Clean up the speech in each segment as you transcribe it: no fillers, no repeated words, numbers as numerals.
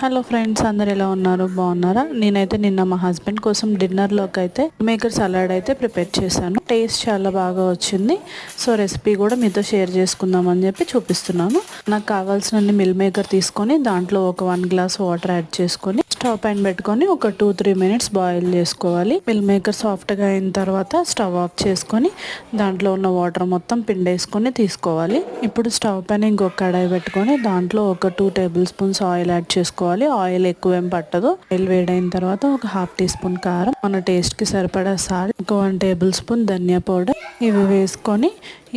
Hello friends, అందరు ఎలా ఉన్నారు? బాగున్నారా? నేనైతే నిన్న మా హస్బెండ్ కోసం డిన్నర్లోకి అయితే మేకర్ సలాడ్ అయితే ప్రిపేర్ చేశాను. టేస్ట్ చాలా బాగా వచ్చింది. సో రెసిపీ కూడా మీతో షేర్ చేసుకుందామని చెప్పి చూపిస్తున్నాను. నాకు కావాల్సిన మిల్ మేకర్ తీసుకొని దాంట్లో ఒక 1 గ్లాస్ వాటర్ యాడ్ చేసుకొని స్టవ్ పైన పెట్టుకొని ఒక 2-3 మినిట్స్ బాయిల్ చేసుకోవాలి. మిల్ మేకర్ సాఫ్ట్గా అయిన తర్వాత స్టవ్ ఆఫ్ చేసుకొని దాంట్లో ఉన్న వాటర్ మొత్తం పిండేసుకొని తీసుకోవాలి. ఇప్పుడు స్టవ్ పైన ఇంకొక కడాయి పెట్టుకొని దాంట్లో ఒక 2 టేబుల్ స్పూన్స్ ఆయిల్ యాడ్ చేసుకోవాలి. ఆయిల్ ఎక్కువ ఏం పట్టదు. ఆయిల్ వేడైన తర్వాత ఒక 1/2 టీ స్పూన్ కారం, మన టేస్ట్కి సరిపడా సాల్ట్, ఒక 1 టేబుల్ స్పూన్ ధనియా పౌడర్ ఇవి వేసుకొని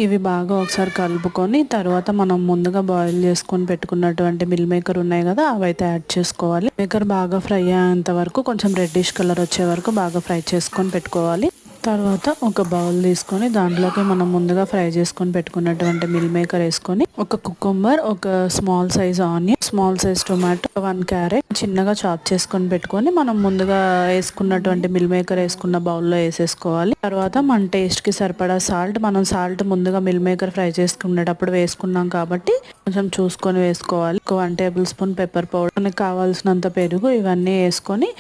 ఇవి బాగా ఒకసారి కలుపుకొని తర్వాత మనం ముందుగా బాయిల్ చేసుకొని పెట్టుకున్నటువంటి మిల్ మేకర్ ఉన్నాయి కదా, అవైతే యాడ్ చేసుకోవాలి. మేకర్ బాగా ఫ్రై అయ్యేంత వరకు, కొంచెం రెడ్డిష్ కలర్ వచ్చే వరకు బాగా ఫ్రై చేసుకొని పెట్టుకోవాలి. తర్వాత ఒక బౌల్ తీసుకొని దాంట్లోకి మనం ముందుగా ఫ్రై చేసుకొని పెట్టుకున్నటువంటి మిల్ మేకర్ వేసుకొని ఒక కుకుంబర్, ఒక small size onion, small size tomato, 1 carrot చిన్నగా చాప్ చేసుకొని పెట్టుకొని మనం ముందుగా వేసుకున్నటువంటి మిల్ మేకర్ వేసుకున్న బౌల్లో వేసేసుకోవాలి. తర్వాత మన టేస్ట్కి సరిపడా సాల్ట్, మనం సాల్ట్ ముందుగా మిల్ మేకర్ ఫ్రై చేసుకునేటప్పుడు వేసుకున్నాం కాబట్టి కొంచెం చూసుకొని వేసుకోవాలి. ఒక 1 టేబుల్ స్పూన్ పెప్పర్ పౌడర్, మనకి కావాల్సినంత పెరుగు, ఇవన్నీ వేసుకొని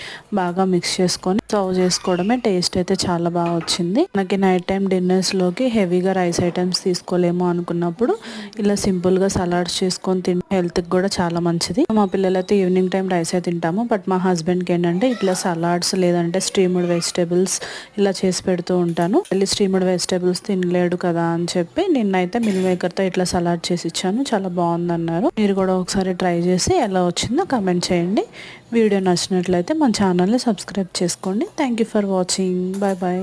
బాగా మిక్స్ చేసుకొని సర్వ్ చేసుకోవడమే. టేస్ట్ అయితే చాలా బాగా వచ్చింది. మనకి నైట్ టైం డిన్నర్స్లోకి హెవీగా రైస్ ఐటమ్స్ తీసుకోలేము అనుకున్నప్పుడు ఇలా సింపుల్గా సలాడ్స్ చేసుకొని తింటే హెల్త్కి కూడా చాలా మంచిది. మా పిల్లలైతే ఈవినింగ్ టైం రైస్ అయితే తింటాము, బట్ మా హస్బెండ్కి ఏంటంటే ఇట్లా సలాడ్స్ లేదంటే స్టీమ్డ్ వెజిటేబుల్స్ ఇలా చేసి పెడుతూ ఉంటాను. వెళ్ళి స్టీమ్డ్ వెజిటేబుల్స్ తినలేడు కదా అని చెప్పి నిన్నైతే మిల్ మేకర్తో ఇట్లా సలాడ్ చేసి ఇచ్చాను. చాలా బాగుందన్నారు. మీరు కూడా ఒకసారి ట్రై చేసి ఎలా వచ్చిందో కామెంట్ చేయండి. వీడియో నచ్చినట్లయితే మన ఛానల్ని సబ్స్క్రైబ్ చేసుకోండి. Thank you for watching. Bye bye.